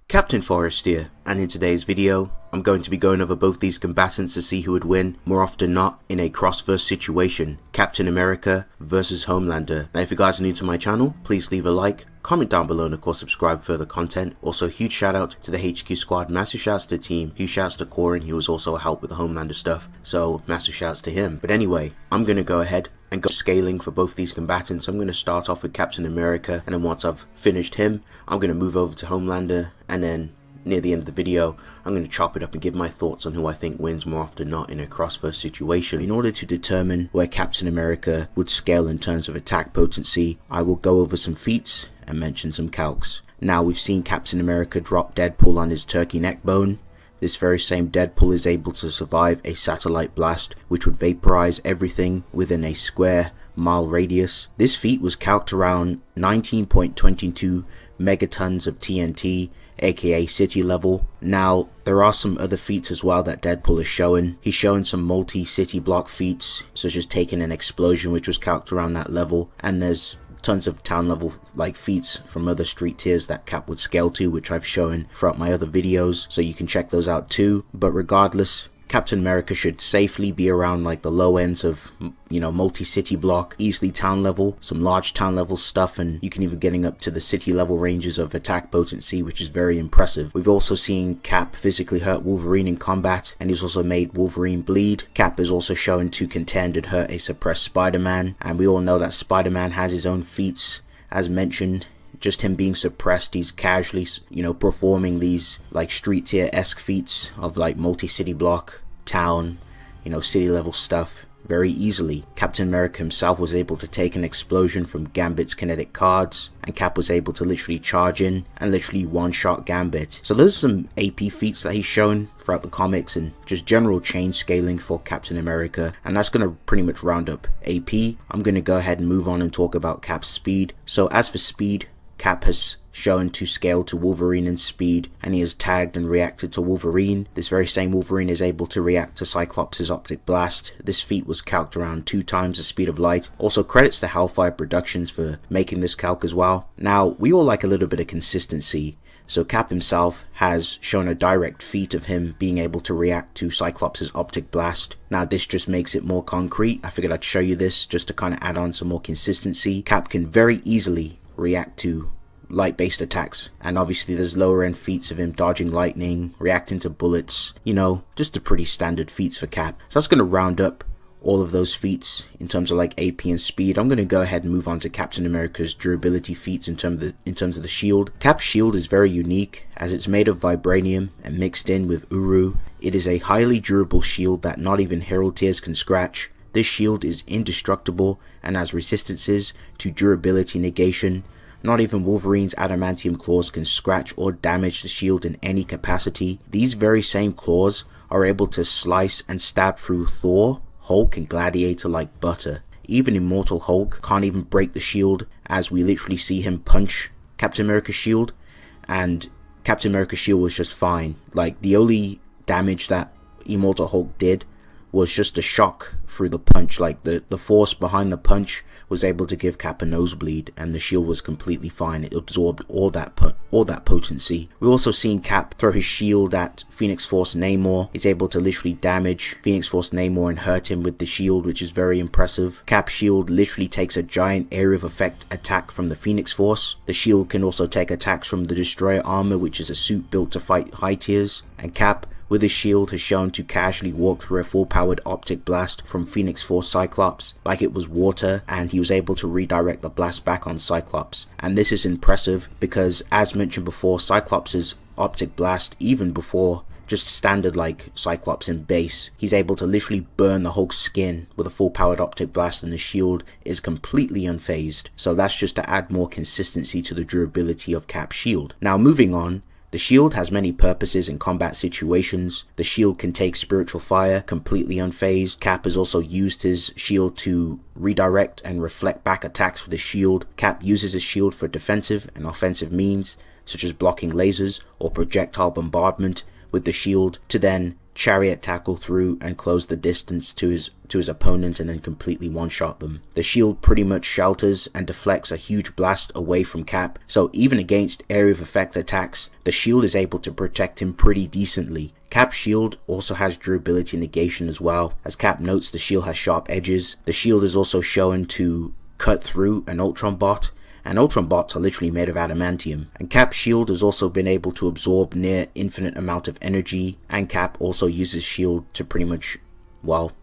Captain Forest here, and in today's video, I'm going to be going over both these combatants to see who would win, more often not, in a cross-verse situation, Captain America versus Homelander. Now if you guys are new to my channel, please leave a like, comment down below, and of course subscribe for further content. Also huge shout out to the HQ squad, massive shouts to the team, huge shouts to Korin, he was also a help with the Homelander stuff, so massive shouts to him. But anyway, I'm going to go ahead and go scaling for both these combatants. I'm going to start off with Captain America, and then once I've finished him, I'm going to move over to Homelander, and then near the end of the video, I'm going to chop it up and give my thoughts on who I think wins more often not in a cross-verse situation. In order to determine where Captain America would scale in terms of attack potency, I will go over some feats and mention some calcs. Now, we've seen Captain America drop Deadpool on his turkey neck bone. This very same Deadpool is able to survive a satellite blast, which would vaporize everything within a square mile radius. This feat was calced around 19.22 megatons of TNT, aka city level. Now, there are some other feats as well that Deadpool is showing. He's showing some multi-city block feats, such as taking an explosion, which was calced around that level, and there's tons of town level like feats from other street tiers that Cap would scale to, which I've shown throughout my other videos, so you can check those out too. But regardless, Captain America should safely be around like the low ends of, you know, multi-city block, easily town level, some large town level stuff, and you can even getting up to the city level ranges of attack potency, which is very impressive. We've also seen Cap physically hurt Wolverine in combat, and he's also made Wolverine bleed. Cap is also shown to contend and hurt a suppressed Spider-Man, and we all know that Spider-Man has his own feats, as mentioned. Just him being suppressed, he's casually, you know, performing these like street tier-esque feats of like multi-city block, town, you know, city level stuff very easily. Captain America himself was able to take an explosion from Gambit's kinetic cards, and Cap was able to literally charge in and literally one-shot Gambit. So those are some AP feats that he's shown throughout the comics and just general change scaling for Captain America, and that's going to pretty much round up AP. I'm going to go ahead and move on and talk about Cap's speed. So as for speed, Cap has shown to scale to Wolverine in speed, and he has tagged and reacted to Wolverine. This very same Wolverine is able to react to Cyclops' Optic Blast. This feat was calced around 2 times the speed of light. Also credits to Hellfire Productions for making this calc as well. Now, we all like a little bit of consistency, so Cap himself has shown a direct feat of him being able to react to Cyclops' Optic Blast. Now this just makes it more concrete. I figured I'd show you this just to kind of add on some more consistency. Cap can very easily react to light-based attacks, and obviously there's lower end feats of him dodging lightning, reacting to bullets, you know, just the pretty standard feats for Cap. So that's going to round up all of those feats in terms of like AP and speed. I'm going to go ahead and move on to Captain America's durability feats in terms of the shield. Cap's shield is very unique as it's made of vibranium and mixed in with Uru. It is a highly durable shield that not even Herald tiers can scratch. This shield is indestructible and has resistances to durability negation. Not even Wolverine's adamantium claws can scratch or damage the shield in any capacity. These very same claws are able to slice and stab through Thor, Hulk, and Gladiator like butter. Even Immortal Hulk can't even break the shield, as we literally see him punch Captain America's shield, and Captain America's shield was just fine. Like, the only damage that Immortal Hulk did was just a shock through the punch. Like the force behind the punch was able to give Cap a nosebleed, and the shield was completely fine. It absorbed all that potency. We also seen Cap throw his shield at Phoenix Force Namor. He's able to literally damage Phoenix Force Namor and hurt him with the shield, which is very impressive. Cap's shield literally takes a giant area of effect attack from the Phoenix Force. The shield can also take attacks from the Destroyer Armor, which is a suit built to fight high tiers, and Cap with his shield has shown to casually walk through a full-powered Optic Blast from Phoenix Force Cyclops like it was water, and he was able to redirect the blast back on Cyclops. And this is impressive because, as mentioned before, Cyclops' Optic Blast, even before just standard like Cyclops in base, he's able to literally burn the Hulk's skin with a full-powered Optic Blast, and the shield is completely unfazed. So that's just to add more consistency to the durability of Cap's shield. Now moving on, the shield has many purposes in combat situations. The shield can take spiritual fire completely unfazed. Cap has also used his shield to redirect and reflect back attacks with his shield. Cap uses his shield for defensive and offensive means, such as blocking lasers or projectile bombardment with the shield, to then chariot tackle through and close the distance to his opponent and then completely one-shot them. The shield pretty much shelters and deflects a huge blast away from Cap, so even against area of effect attacks, the shield is able to protect him pretty decently. Cap's shield also has durability negation as well. As Cap notes, the shield has sharp edges. The shield is also shown to cut through an Ultron bot, and Ultron bots are literally made of adamantium. And Cap's shield has also been able to absorb near infinite amount of energy, and Cap also uses shield to pretty much, well,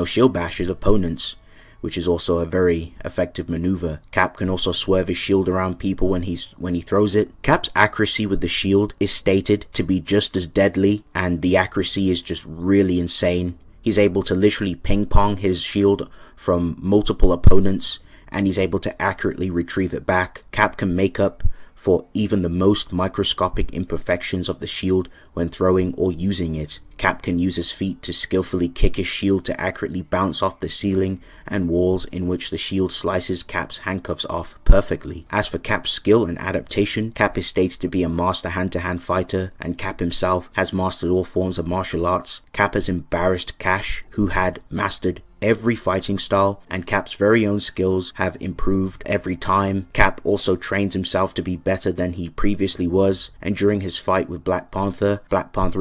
shield bash his opponents, which is also a very effective maneuver. Cap can also swerve his shield around people when he throws it. Cap's accuracy with the shield is stated to be just as deadly, and the accuracy is just really insane. He's able to literally ping pong his shield from multiple opponents, and he's able to accurately retrieve it back. Cap can make up for even the most microscopic imperfections of the shield when throwing or using it. Cap can use his feet to skillfully kick his shield to accurately bounce off the ceiling and walls, in which the shield slices Cap's handcuffs off perfectly. As for Cap's skill and adaptation, Cap is stated to be a master hand-to-hand fighter, and Cap himself has mastered all forms of martial arts. Cap has embarrassed Cash, who had mastered every fighting style, and Cap's very own skills have improved every time. Cap also trains himself to be better than he previously was, and during his fight with Black Panther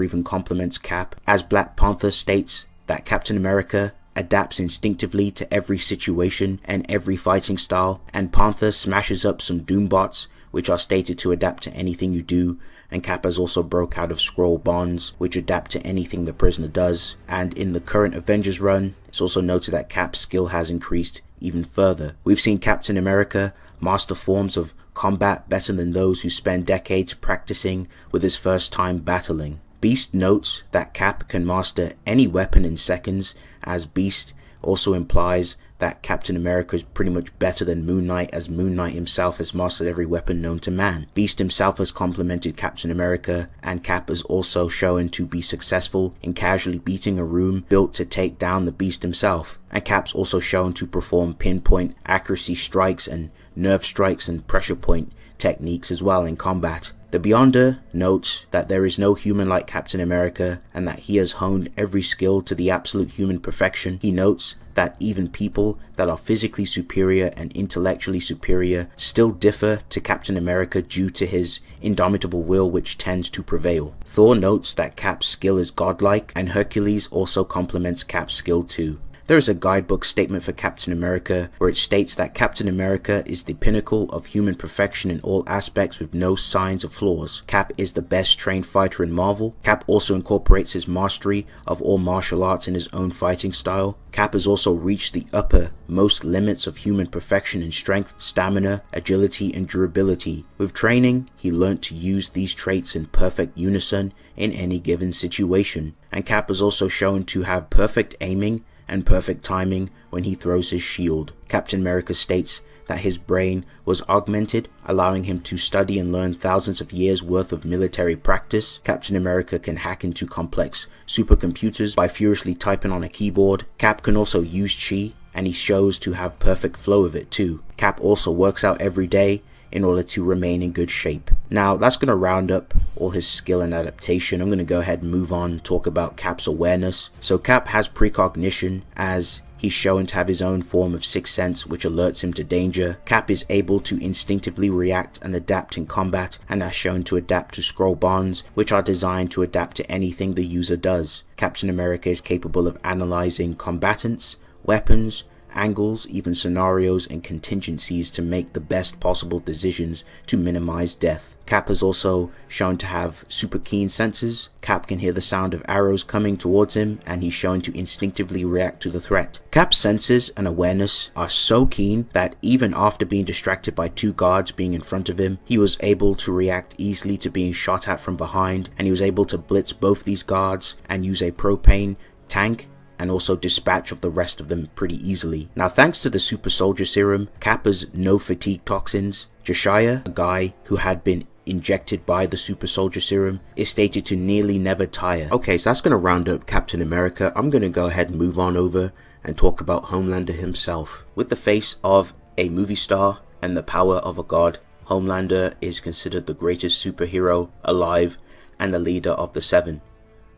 even compliments Cap, as Black Panther states that Captain America adapts instinctively to every situation and every fighting style, and Panther smashes up some Doombots which are stated to adapt to anything you do, and Cap has also broke out of Skrull bonds which adapt to anything the prisoner does. And in the current Avengers run, it's also noted that Cap's skill has increased even further. We've seen Captain America master forms of combat better than those who spend decades practicing with his first time battling. Beast notes that Cap can master any weapon in seconds, as Beast also implies that Captain America is pretty much better than Moon Knight, as Moon Knight himself has mastered every weapon known to man. Beast himself has complimented Captain America, and Cap is also shown to be successful in casually beating a room built to take down the Beast himself. And Cap's also shown to perform pinpoint accuracy strikes and nerve strikes and pressure point techniques as well in combat. The Beyonder notes that there is no human like Captain America, and that he has honed every skill to the absolute human perfection. He notes that even people that are physically superior and intellectually superior still differ to Captain America due to his indomitable will, which tends to prevail. Thor notes that Cap's skill is godlike, and Hercules also compliments Cap's skill too. There is a guidebook statement for Captain America where it states that Captain America is the pinnacle of human perfection in all aspects with no signs of flaws. Cap is the best trained fighter in Marvel. Cap also incorporates his mastery of all martial arts in his own fighting style. Cap has also reached the uppermost limits of human perfection in strength, stamina, agility, and durability. With training, he learned to use these traits in perfect unison in any given situation. And Cap is also shown to have perfect aiming and perfect timing when he throws his shield. Captain America states that his brain was augmented, allowing him to study and learn thousands of years worth of military practice. Captain America can hack into complex supercomputers by furiously typing on a keyboard. Cap can also use chi, and he shows to have perfect flow of it too. Cap also works out every day in order to remain in good shape. Now that's going to round up all his skill and adaptation. I'm going to go ahead and move on, talk about Cap's awareness. So Cap has precognition, as he's shown to have his own form of sixth sense which alerts him to danger. Cap is able to instinctively react and adapt in combat, and are shown to adapt to Skrull bonds which are designed to adapt to anything the user does. Captain America is capable of analyzing combatants, weapons, angles, even scenarios and contingencies to make the best possible decisions to minimize death. Cap is also shown to have super keen senses. Cap can hear the sound of arrows coming towards him, and he's shown to instinctively react to the threat. Cap's senses and awareness are so keen that even after being distracted by two guards being in front of him, he was able to react easily to being shot at from behind, and he was able to blitz both these guards and use a propane tank and also dispatch of the rest of them pretty easily. Now thanks to the super soldier serum, Cap has no fatigue toxins. Josiah, a guy who had been injected by the super soldier serum, is stated to nearly never tire. Okay, so that's going to round up Captain America. I'm going to go ahead and move on over and talk about Homelander himself. With the face of a movie star and the power of a god, Homelander is considered the greatest superhero alive and the leader of the Seven.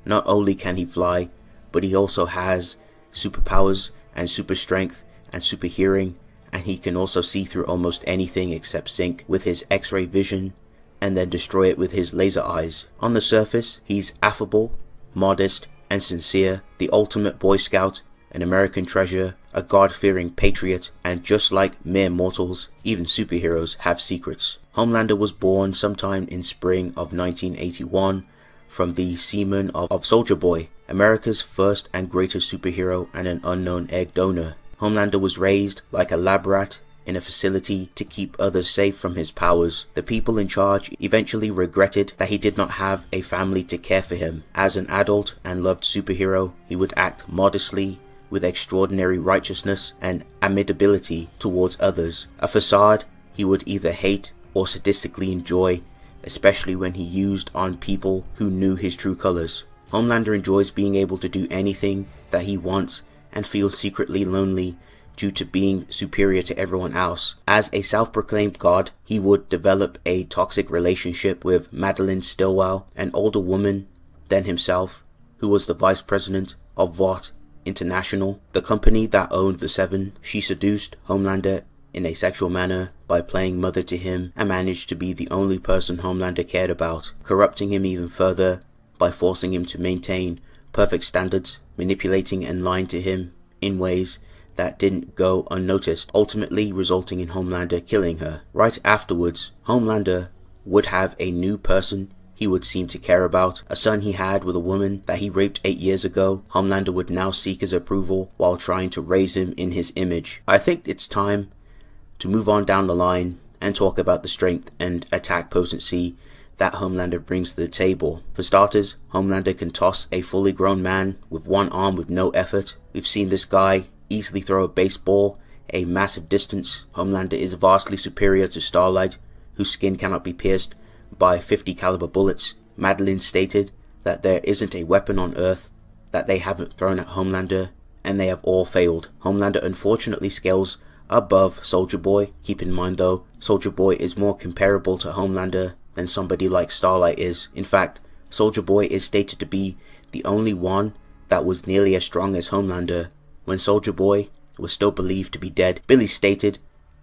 Not only can he fly, but he also has superpowers and super strength and super hearing, and he can also see through almost anything except zinc with his X-ray vision and then destroy it with his laser eyes. On the surface, he's affable, modest, and sincere, the ultimate Boy Scout, an American treasure, a God-fearing patriot, and just like mere mortals, even superheroes have secrets. Homelander was born sometime in spring of 1981 from the semen of Soldier Boy, America's first and greatest superhero and an unknown egg donor. Homelander was raised like a lab rat in a facility to keep others safe from his powers. The people in charge eventually regretted that he did not have a family to care for him. As an adult and loved superhero, he would act modestly with extraordinary righteousness and adaptability towards others. A facade he would either hate or sadistically enjoy, especially when he used on people who knew his true colors. Homelander enjoys being able to do anything that he wants and feels secretly lonely due to being superior to everyone else. As a self-proclaimed god, he would develop a toxic relationship with Madeline Stillwell, an older woman than himself, who was the vice president of Vought International, the company that owned the Seven. She seduced Homelander in a sexual manner by playing mother to him and managed to be the only person Homelander cared about, corrupting him even further by forcing him to maintain perfect standards, manipulating and lying to him in ways that didn't go unnoticed, ultimately resulting in Homelander killing her. Right afterwards, Homelander would have a new person he would seem to care about, a son he had with a woman that he raped 8 years ago. Homelander would now seek his approval while trying to raise him in his image. I think it's time to move on down the line and talk about the strength and attack potency that Homelander brings to the table. For starters, Homelander can toss a fully grown man with one arm with no effort. We've seen this guy easily throw a baseball a massive distance. Homelander is vastly superior to Starlight, whose skin cannot be pierced by 50 caliber bullets. Madeline stated that there isn't a weapon on Earth that they haven't thrown at Homelander, and they have all failed. Homelander unfortunately scales above Soldier Boy. Keep in mind though, Soldier Boy is more comparable to Homelander than somebody like Starlight is. In fact, Soldier Boy is stated to be the only one that was nearly as strong as Homelander. When Soldier Boy was still believed to be dead, Billy stated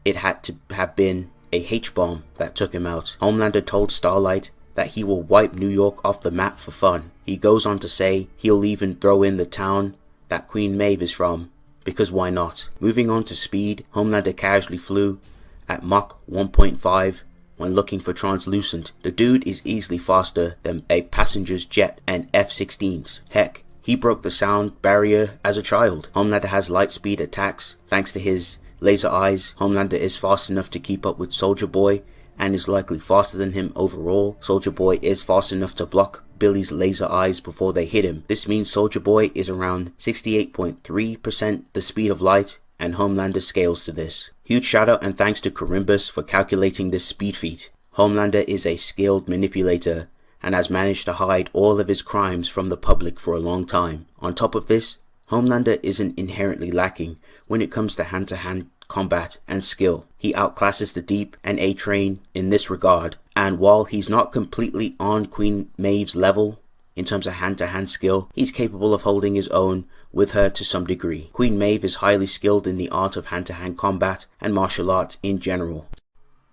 it had to have been a H-bomb that took him out. Homelander told Starlight that he will wipe New York off the map for fun. He goes on to say he'll even throw in the town that Queen Maeve is from, because why not? Moving on to speed, Homelander casually flew at Mach 1.5 when looking for translucent. The dude is easily faster than a passenger's jet and F-16s. Heck, he broke the sound barrier as a child. Homelander has light speed attacks thanks to his laser eyes. Homelander is fast enough to keep up with Soldier Boy and is likely faster than him overall. Soldier Boy is fast enough to block Billy's laser eyes before they hit him. This means Soldier Boy is around 68.3% the speed of light, and Homelander scales to this. Huge shout out and thanks to KKrimbus for calculating this speed feat. Homelander is a skilled manipulator and has managed to hide all of his crimes from the public for a long time. On top of this, Homelander isn't inherently lacking when it comes to hand-to-hand combat and skill. He outclasses the Deep and A-Train in this regard, and while he's not completely on Queen Maeve's level in terms of hand-to-hand skill, he's capable of holding his own with her to some degree. Queen Maeve is highly skilled in the art of hand-to-hand combat and martial arts in general.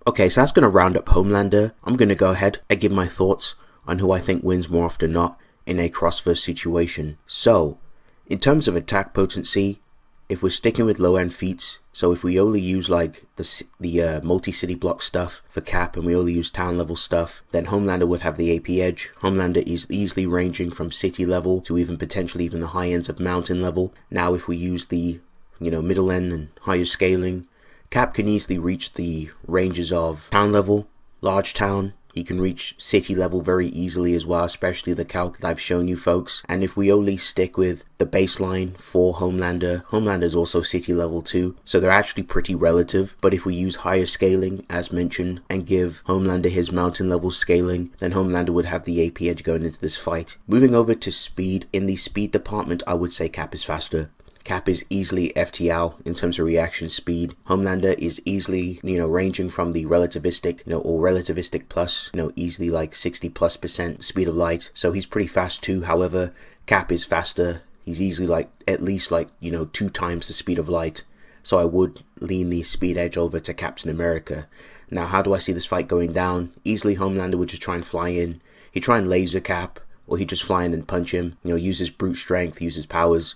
Okay, so that's going to round up Homelander. I'm going to go ahead and give my thoughts on who I think wins more often than not in a cross-verse situation. So, in terms of attack potency, if we're sticking with low-end feats, so if we only use like the multi-city block stuff for Cap and we only use town level stuff, then Homelander would have the AP edge. Homelander is easily ranging from city level to even potentially even the high ends of mountain level. Now if we use the middle end and higher scaling, Cap can easily reach the ranges of town level, large town. He can reach city level very easily as well, especially the calc that I've shown you folks. And if we only stick with the baseline for Homelander, Homelander is also city level too, so they're actually pretty relative. But if we use higher scaling, as mentioned, and give Homelander his mountain level scaling, then Homelander would have the AP edge going into this fight. Moving over to speed, in the speed department, I would say Cap is faster. Cap is easily FTL in terms of reaction speed. Homelander is easily, ranging from the relativistic, or relativistic plus, easily like 60+% speed of light. So he's pretty fast too. However, Cap is faster. He's easily like at least like 2 times the speed of light. So I would lean the speed edge over to Captain America. Now, how do I see this fight going down? Easily Homelander would just try and fly in. He'd try and laser Cap, or he'd just fly in and punch him. Use his brute strength, use his powers.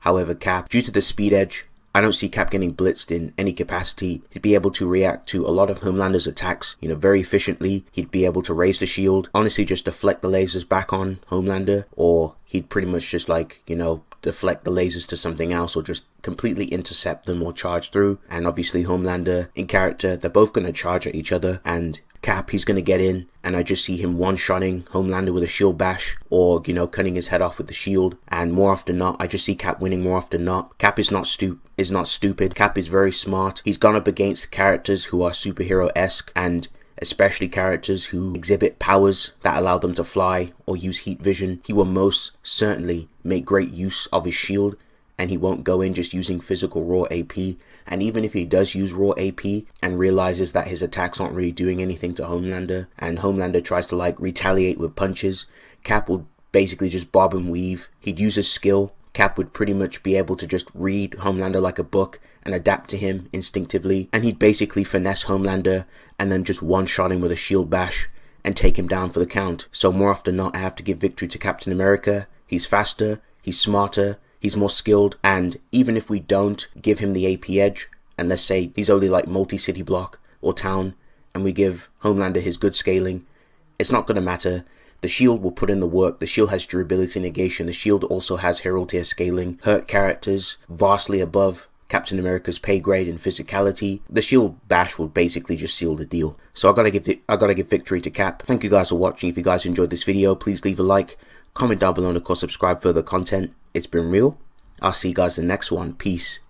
However, Cap, due to the speed edge, I don't see Cap getting blitzed in any capacity. He'd be able to react to a lot of Homelander's attacks, very efficiently. He'd be able to raise the shield, honestly just deflect the lasers back on Homelander, or he'd pretty much just like, deflect the lasers to something else, or just completely intercept them or charge through. And obviously Homelander in character, they're both going to charge at each other, and Cap, he's going to get in, and I just see him one-shotting Homelander with a shield bash, or, cutting his head off with the shield. And more often not, I just see Cap winning more often not. Cap is not stupid. Cap is very smart. He's gone up against characters who are superhero-esque, and especially characters who exhibit powers that allow them to fly or use heat vision. He will most certainly make great use of his shield, and he won't go in just using physical raw AP. And even if he does use raw AP and realizes that his attacks aren't really doing anything to Homelander, and Homelander tries to like retaliate with punches, Cap will basically just bob and weave. He'd use his skill. Cap would pretty much be able to just read Homelander like a book and adapt to him instinctively, and he'd basically finesse Homelander and then just one-shot him with a shield bash and take him down for the count. So more often than not, I have to give victory to Captain America. He's faster, he's smarter, he's more skilled, and even if we don't give him the AP edge, and let's say he's only like multi-city block or town, and we give Homelander his good scaling, it's not going to matter. The shield will put in the work. The shield has durability negation. The shield also has herald tier scaling. Hurt characters vastly above Captain America's pay grade and physicality. The shield bash will basically just seal the deal. So I gotta give victory to Cap. Thank you guys for watching. If you guys enjoyed this video, please leave a like, comment down below, and of course subscribe for further content. It's been real. I'll see you guys in the next one. Peace.